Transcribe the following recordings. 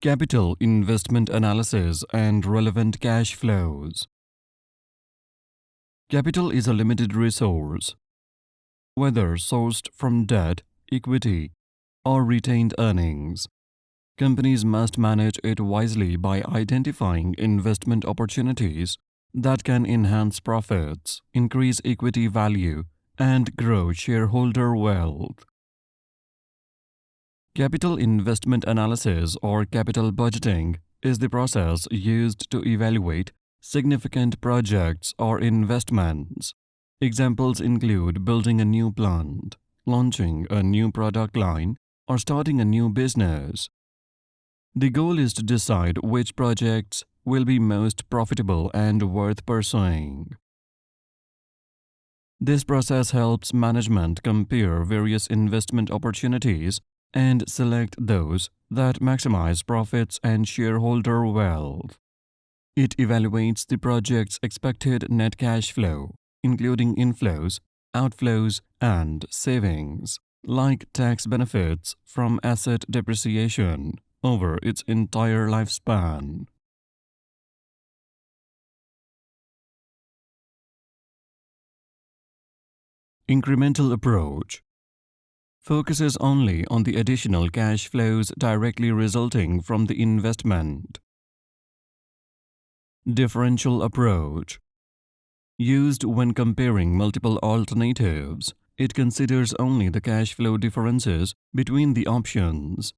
Capital investment analysis and relevant cash flows. Capital is a limited resource, whether sourced from debt, equity, or retained earnings. Companies must manage it wisely by identifying investment opportunities that can enhance profits, increase equity value, and grow shareholder wealth. Capital investment analysis or capital budgeting is the process used to evaluate significant projects or investments. Examples include building a new plant, launching a new product line, or starting a new business. The goal is to decide which projects will be most profitable and worth pursuing. This process helps management compare various investment opportunities and select those that maximize profits and shareholder wealth. It evaluates the project's expected net cash flow, including inflows, outflows, and savings, like tax benefits from asset depreciation, over its entire lifespan. Incremental approach focuses only on the additional cash flows directly resulting from the investment. Differential approach used when comparing multiple alternatives. It considers only the cash flow differences between the options.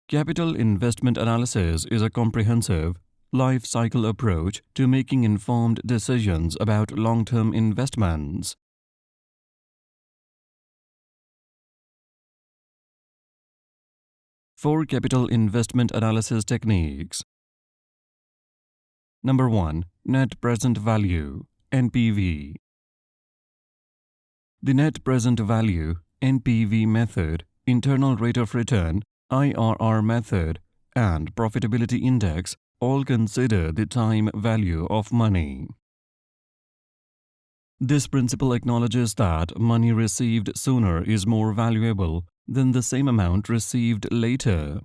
Capital investment analysis is a comprehensive, life cycle approach to making informed decisions about long-term investments. 4 capital investment analysis techniques. Number 1. Net present value, NPV. The net present value, NPV method, internal rate of return, IRR method, and profitability index all consider the time value of money. This principle acknowledges that money received sooner is more valuable than the same amount received later.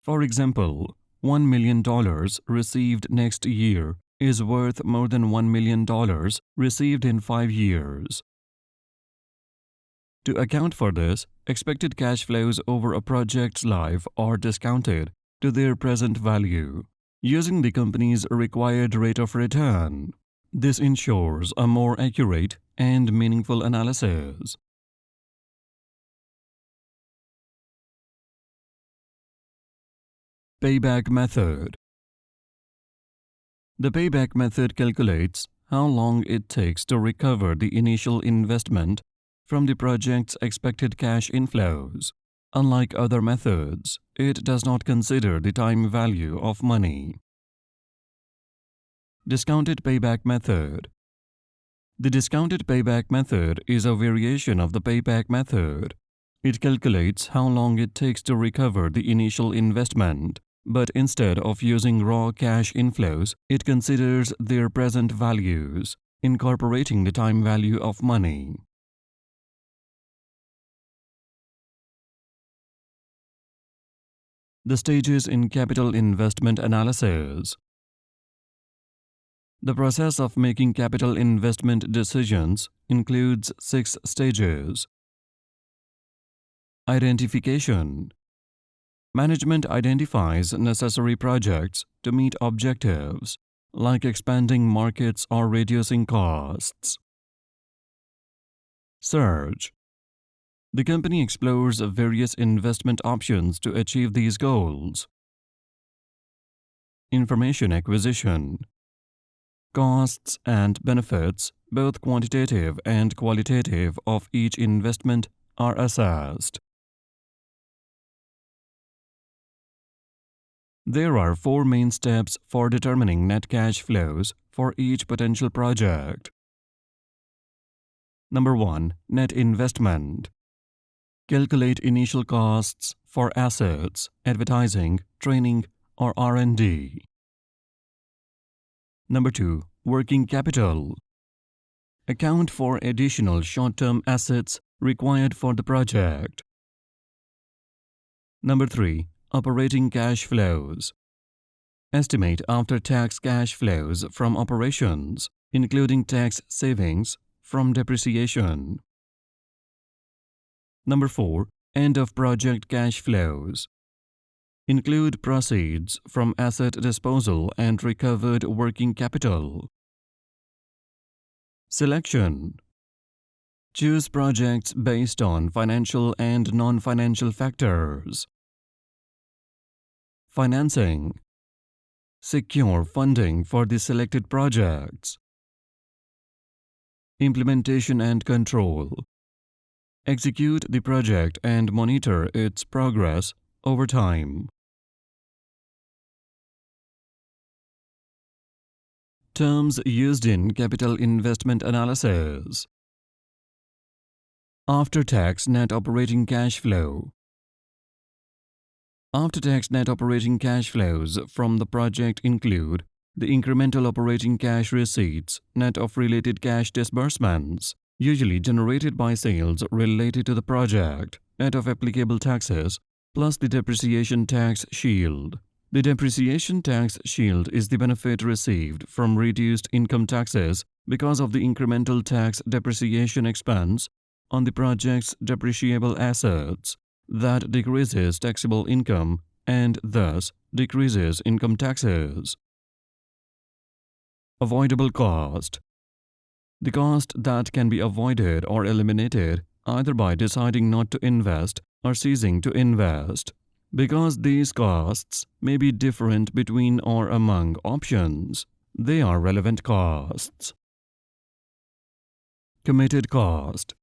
For example, $1 million received next year is worth more than $1 million received in 5 years. To account for this, expected cash flows over a project's life are discounted to their present value, using the company's required rate of return. This ensures a more accurate and meaningful analysis. Payback method. The payback method calculates how long it takes to recover the initial investment from the project's expected cash inflows. Unlike other methods, it does not consider the time value of money. Discounted payback method. The discounted payback method is a variation of the payback method. It calculates how long it takes to recover the initial investment, but instead of using raw cash inflows, it considers their present values, incorporating the time value of money. The stages in capital investment analysis. The process of making capital investment decisions includes 6 stages. Identification. Management identifies necessary projects to meet objectives, like expanding markets or reducing costs. Search. The company explores various investment options to achieve these goals. Information acquisition. Costs and benefits, both quantitative and qualitative, of each investment are assessed. There are 4 main steps for determining net cash flows for each potential project. Number 1. Net investment. Calculate initial costs for assets, advertising, training, or R&D. Number 2. Working capital. Account for additional short-term assets required for the project. Number 3. Operating cash flows. Estimate after-tax cash flows from operations, including tax savings from depreciation. Number 4. End of project cash flows. Include proceeds from asset disposal and recovered working capital. Selection. Choose projects based on financial and non-financial factors. Financing. Secure funding for the selected projects. Implementation and control. Execute the project and monitor its progress over time. Terms used in capital investment analysis. After-tax net operating cash flow. After-tax net operating cash flows from the project include the incremental operating cash receipts net of related cash disbursements, usually generated by sales related to the project, net of applicable taxes, plus the depreciation tax shield. The depreciation tax shield is the benefit received from reduced income taxes because of the incremental tax depreciation expense on the project's depreciable assets that decreases taxable income and thus decreases income taxes. Avoidable cost. The cost that can be avoided or eliminated either by deciding not to invest or ceasing to invest. Because these costs may be different between or among options, they are relevant costs. Committed cost.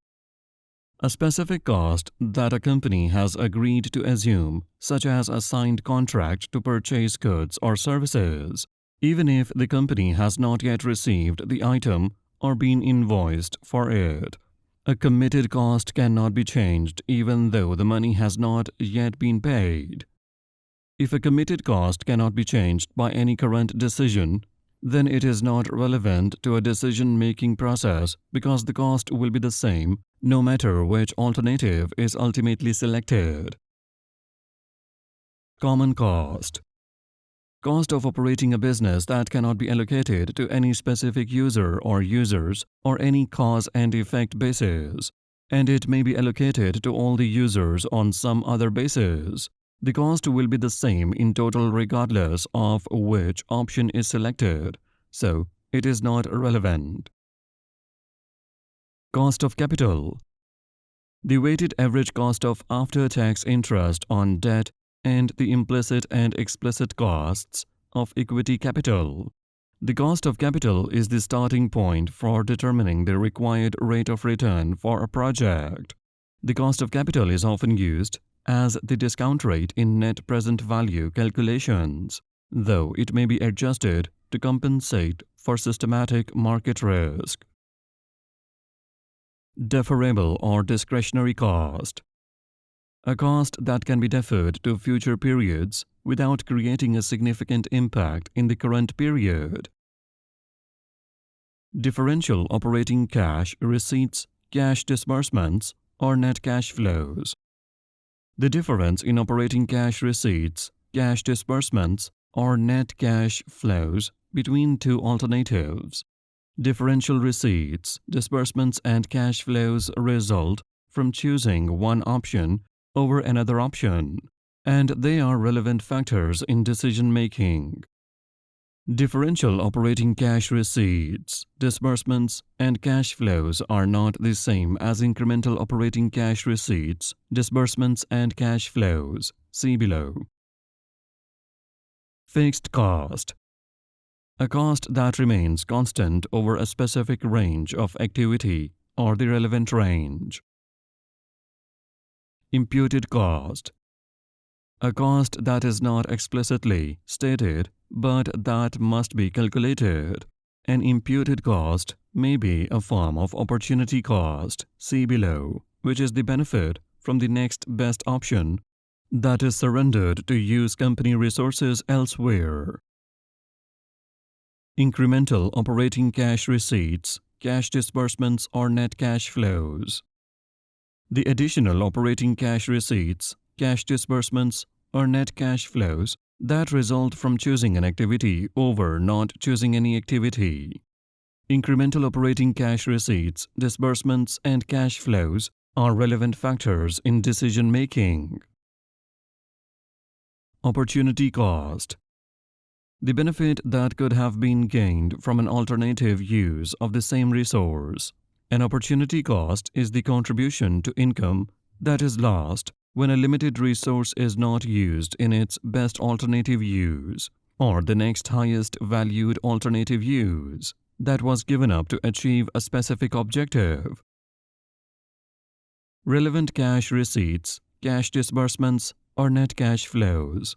A specific cost that a company has agreed to assume, such as a signed contract to purchase goods or services, even if the company has not yet received the item or been invoiced for it. A committed cost cannot be changed even though the money has not yet been paid. If a committed cost cannot be changed by any current decision, then it is not relevant to a decision-making process because the cost will be the same no matter which alternative is ultimately selected. Common cost. Cost of operating a business that cannot be allocated to any specific user or users or any cause and effect basis, and it may be allocated to all the users on some other basis. The cost will be the same in total regardless of which option is selected, so it is not relevant. Cost of capital. The weighted average cost of after-tax interest on debt and the implicit and explicit costs of equity capital. The cost of capital is the starting point for determining the required rate of return for a project. The cost of capital is often used as the discount rate in net present value calculations, though it may be adjusted to compensate for systematic market risk. Deferrable or discretionary cost. A cost that can be deferred to future periods without creating a significant impact in the current period. Differential operating cash receipts, cash disbursements, or net cash flows. The difference in operating cash receipts, cash disbursements, or net cash flows between two alternatives. Differential receipts, disbursements, and cash flows result from choosing one option over another option, and they are relevant factors in decision-making. Differential operating cash receipts, disbursements, and cash flows are not the same as incremental operating cash receipts, disbursements, and cash flows. See below. Fixed cost. A cost that remains constant over a specific range of activity or the relevant range. Imputed cost. A cost that is not explicitly stated but that must be calculated. An imputed cost may be a form of opportunity cost, see below, which is the benefit from the next best option that is surrendered to use company resources elsewhere. Incremental operating cash receipts, cash disbursements, or net cash flows. The additional operating cash receipts, cash disbursements, or net cash flows that result from choosing an activity over not choosing any activity. Incremental operating cash receipts, disbursements, and cash flows are relevant factors in decision making. Opportunity cost. The benefit that could have been gained from an alternative use of the same resource. An opportunity cost is the contribution to income that is lost when a limited resource is not used in its best alternative use, or the next highest valued alternative use that was given up to achieve a specific objective. Relevant cash receipts, cash disbursements, or net cash flows.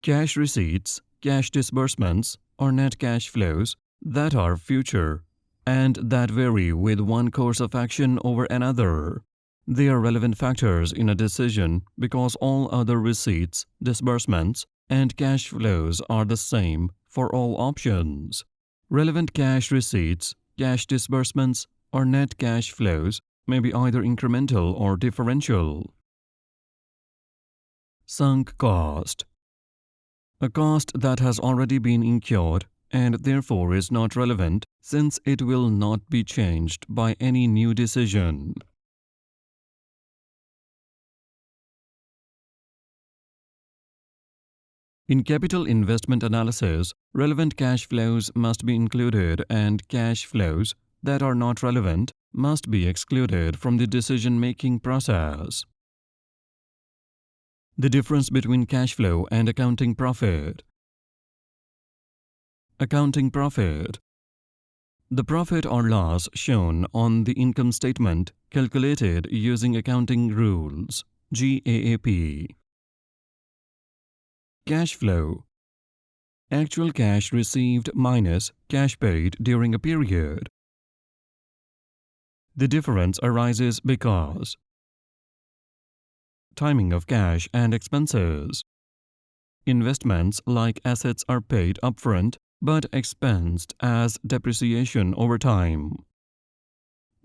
Cash receipts, cash disbursements, or net cash flows that are future and that vary with one course of action over another. They are relevant factors in a decision because all other receipts, disbursements, and cash flows are the same for all options. Relevant cash receipts, cash disbursements, or net cash flows may be either incremental or differential. Sunk cost. A cost that has already been incurred and therefore is not relevant since it will not be changed by any new decision. In capital investment analysis, relevant cash flows must be included and cash flows that are not relevant must be excluded from the decision-making process. The difference between cash flow and accounting profit. Accounting profit. The profit or loss shown on the income statement calculated using accounting rules, GAAP. Cash flow. Actual cash received minus cash paid during a period. The difference arises because timing of cash and expenses. Investments like assets are paid upfront but expensed as depreciation over time.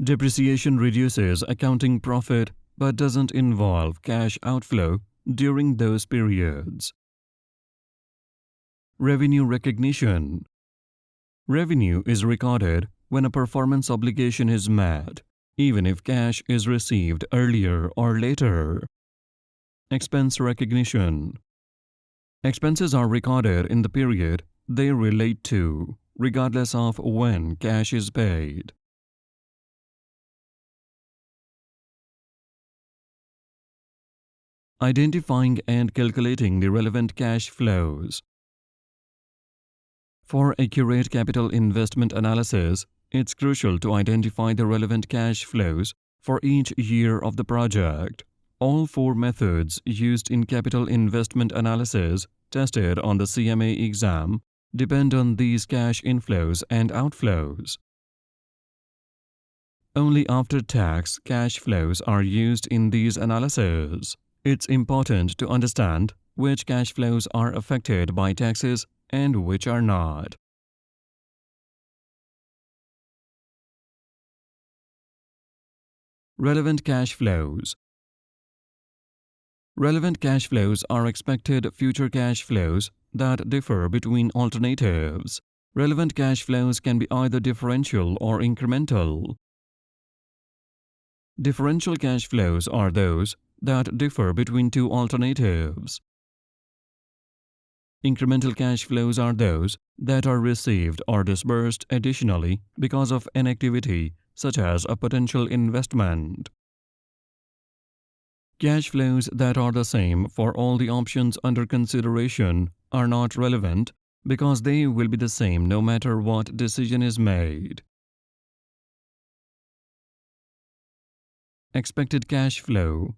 Depreciation reduces accounting profit but doesn't involve cash outflow during those periods. Revenue recognition. Revenue is recorded when a performance obligation is met, even if cash is received earlier or later. Expense recognition. Expenses are recorded in the period they relate to, regardless of when cash is paid. Identifying and calculating the relevant cash flows. For accurate capital investment analysis, it's crucial to identify the relevant cash flows for each year of the project. All four methods used in capital investment analysis tested on the CMA exam depend on these cash inflows and outflows. Only after-tax cash flows are used in these analyses. It's important to understand which cash flows are affected by taxes and which are not. Relevant cash flows. Relevant cash flows are expected future cash flows that differ between alternatives. Relevant cash flows can be either differential or incremental. Differential cash flows are those that differ between two alternatives. Incremental cash flows are those that are received or disbursed additionally because of an activity, such as a potential investment. Cash flows that are the same for all the options under consideration are not relevant because they will be the same no matter what decision is made. Expected cash flow.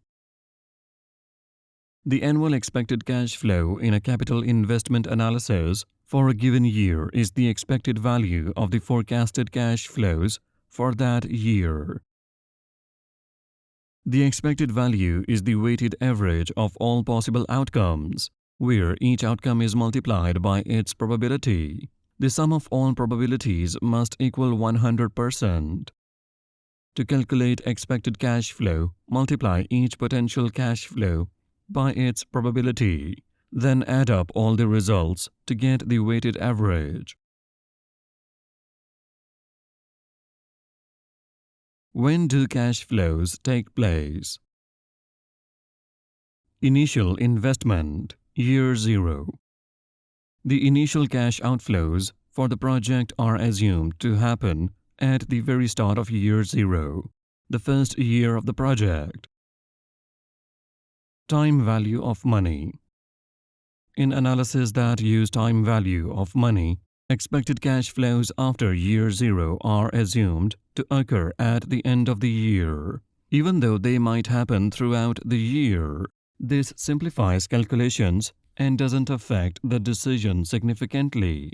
The annual expected cash flow in a capital investment analysis for a given year is the expected value of the forecasted cash flows for that year. The expected value is the weighted average of all possible outcomes, where each outcome is multiplied by its probability. The sum of all probabilities must equal 100%. To calculate expected cash flow, multiply each potential cash flow by its probability, then add up all the results to get the weighted average. When do cash flows take place? Initial investment, year 0. The initial cash outflows for the project are assumed to happen at the very start of year 0, the first year of the project. Time value of money. In analysis that use time value of money, expected cash flows after year 0 are assumed to occur at the end of the year, even though they might happen throughout the year. This simplifies calculations and doesn't affect the decision significantly.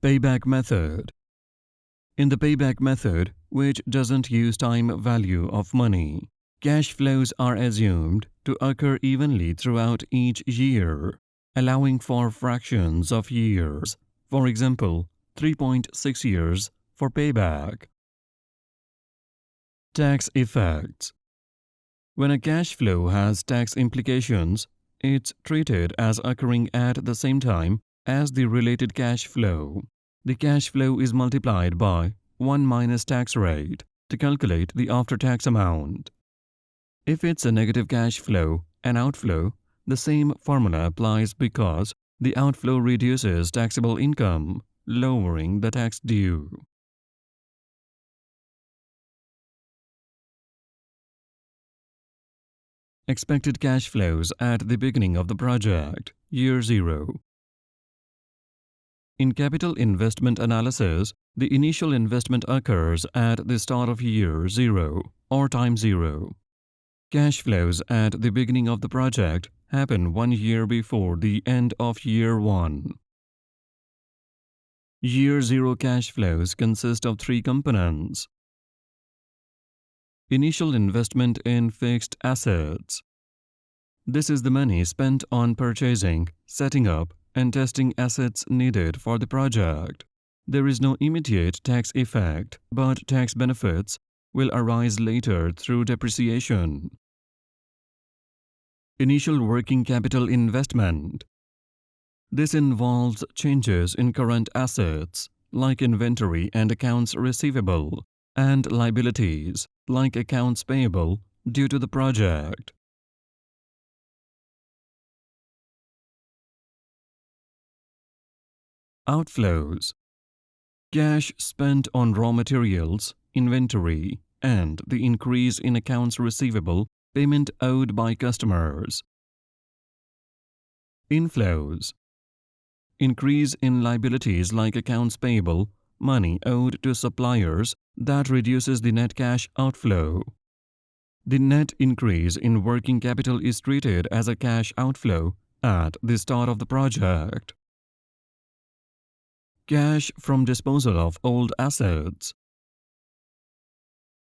Payback method. In the payback method, which doesn't use time value of money, cash flows are assumed to occur evenly throughout each year, allowing for fractions of years, for example, 3.6 years for payback. Tax effects. When a cash flow has tax implications, it's treated as occurring at the same time as the related cash flow. The cash flow is multiplied by 1 minus tax rate to calculate the after-tax amount. If it's a negative cash flow, an outflow, the same formula applies because the outflow reduces taxable income, lowering the tax due. Expected cash flows at the beginning of the project, year 0. In capital investment analysis, the initial investment occurs at the start of year 0 or time 0. Cash flows at the beginning of the project happen 1 year before the end of year 1. Year 0 cash flows consist of 3 components. Initial investment in fixed assets. This is the money spent on purchasing, setting up, and testing assets needed for the project. There is no immediate tax effect, but tax benefits will arise later through depreciation. Initial working capital investment. This involves changes in current assets, like inventory and accounts receivable, and liabilities, like accounts payable, due to the project. Outflows. Cash spent on raw materials, inventory, and the increase in accounts receivable, payment owed by customers. Inflows. Increase in liabilities like accounts payable, money owed to suppliers that reduces the net cash outflow. The net increase in working capital is treated as a cash outflow at the start of the project. Cash from disposal of old assets.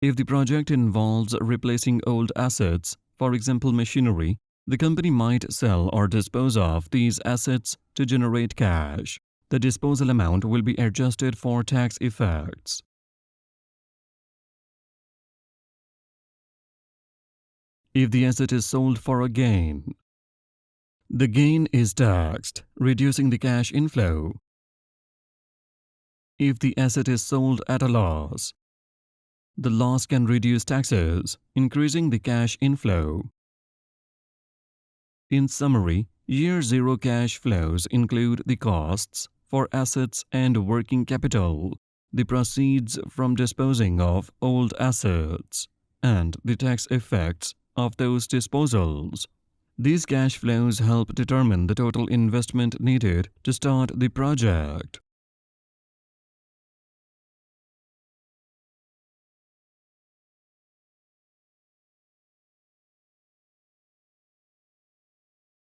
If the project involves replacing old assets, for example machinery, the company might sell or dispose of these assets to generate cash. The disposal amount will be adjusted for tax effects. If the asset is sold for a gain, the gain is taxed, reducing the cash inflow. If the asset is sold at a loss, the loss can reduce taxes, increasing the cash inflow. In summary, year 0 cash flows include the costs for assets and working capital, the proceeds from disposing of old assets, and the tax effects of those disposals. These cash flows help determine the total investment needed to start the project.